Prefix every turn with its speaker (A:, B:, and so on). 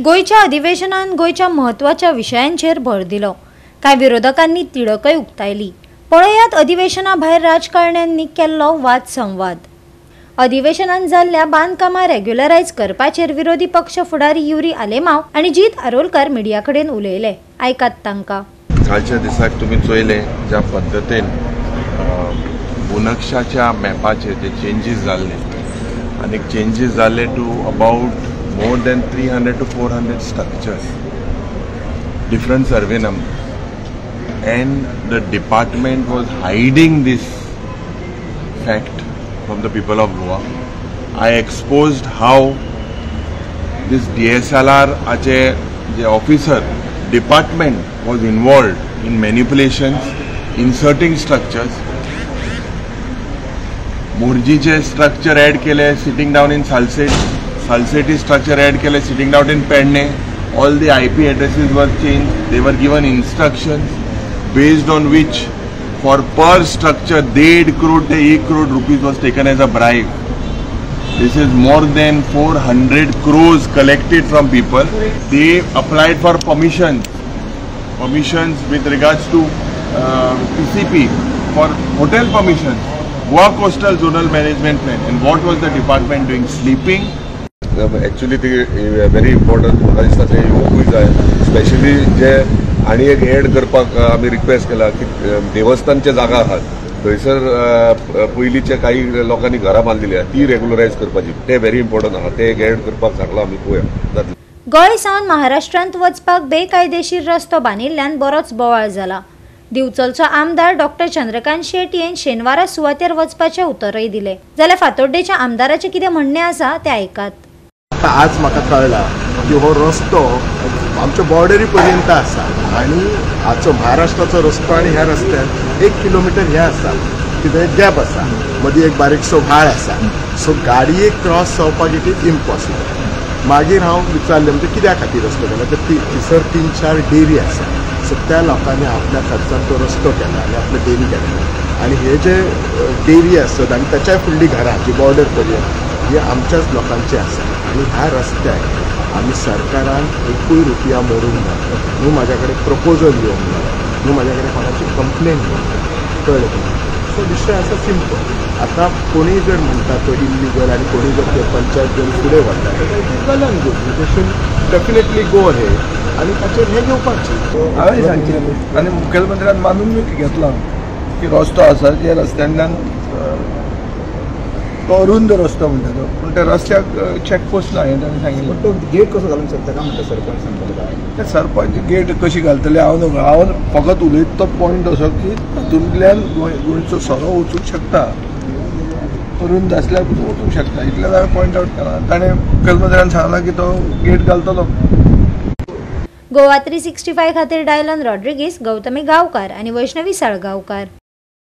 A: गोयच्या अधिवेशनात गोयच्या महत्वाच्या विषयांचेर भर दिलो। काय विरोधकांनी तिडकय उक्तायली। पळयात अधिवेशना भायर राजकारण्यांनी केल्लो वाद संवाद। अधिवेशनात जाल्ल्या बांदकामां रेग्युलरायज करपाचेर विरोधी पक्ष फुडारी युरी आलेमाव आणि जीत आरोलकर मिडिया कडेन उलयले। आयकात तांकां।
B: कालच्या दिसाक तुम्ही चोयले ज्या पद्धतीन बुनक्षाच्या मॅपाचेर जे चेंजीस जाल्ले आनी चेंजीस जाल्ले to about more than 300 to 400 structures, different survey number, and the department was hiding this fact from the people of Goa. I exposed how this DSLR the officer department was involved in manipulations, inserting structures. Murjiche structure add kele sitting down in Salseti structure add kele sitting down in Penne. All the IP addresses were changed. They were given instructions based on which for per structure 1.5 crore to 1 crore rupees was taken as a bribe. This is more than 400 crores collected from people. They applied for permissions with regards to PCP for hotel permissions, Goa Coastal Zonal Management Plan. And what was the department doing? Sleeping.
C: Actually ते very important म्हाका दिसता ते येवंकूय जाय, specially जे आनी एक add करपाक आमी रिक्वेस्ट केला की देवस्थानचे जागा आहात थंयसर पयलींचे काही लोकांनी घरां बांदलेली आहा ती रेग्युलरायज करपाची, ते व्हेरी इम्पॉर्टंट आहा, ते एक एड करपाक सांगला आमी पळोवया।
A: गोंय सावन महाराष्ट्रांत वचपाक बेकायदेशीर रस्तो बांदिल्ल्यान बरोच बोवाळ जाला। दिवचलचो आमदार डॉक्टर चंद्रकांत शेट यांनी शेनवारा सुवातेर वचपाचे उतरय दिले। जाल्यार फातोड्डेच्या आमदाराचे कितें म्हणणे आसा ते आयकात।
D: आज म्हाका कळला की हो रस्तो आमच्या बॉर्डरी पर्यंत आसा आणि हाचो महाराष्ट्राचो रस्तो आणि ह्या रस्त्यान 1 किलोमीटर हे आसा कितें गॅप आसा, मदीं एक बारीकसो व्हाळ आसा, सो गाडयेक क्रॉस जावपाक इट इज इम्पॉसिबल। मागीर हांव विचारलें म्हणजे कित्या खातीर रस्तो केला, तर थंयसर 3-4 डेरी आसा, सो त्या लोकांनी आपल्या खर्चान तो रस्तो केला आनी आपले डेरी केले आणि हे जे डेरी आसत आणि त्याच्या फुडलीं घरां जी बॉर्डर पर्यंत हे आमच्याच लोकांचे आसा आणि ह्या रस्त्याक आमी सरकारान 1 रुपया मोडूंक ना। न्हू म्हाज्या कडेन प्रपोजल येवंक ना, न्हू म्हाज्या कडेन कोणाची कंप्लेन येवंक ना, कळ्ळें तुमकां? सो विशय आसा सिंपल। आतां कोणीय जर म्हणटा तो इल्लिगल आनी कोणीय जर ते पंचायत जर फुडें व्हरता well and good, they should definitely go ahead आनी ताचेर हें घेवपाचें।
E: हांवें सांगलें आनी मुखेलमंत्र्यान मानून घेतला की रस्तो आसा जे रस्त्यांतल्यान तो रुंद रस्तो म्हणटा तो, पूण त्या रस्त्याक चॅकपोस्ट ना हें ताणें सांगिल्लें।
D: तो गेट कसो घालूंक शकता काय म्हणटा सरपंच सांगतालो?
E: ते सरपंच गेट कशी घालतले हांव न्हू, हांव फकत उलयत तो पॉयंट असो की तातूंतल्यान गोंयचो सोरो वचूंक शकता, रुंद आसल्यार वचूंक शकता, इतलें हांवें पॉयंट आवट केला। ताणें मुखेलमंत्र्यान सांगला की तो गेट घालतलो।
A: गोवा 365 खातीर डायलन रॉड्रिगीस, गौतमी गांवकार आणि वैष्णवी साळगांवकार।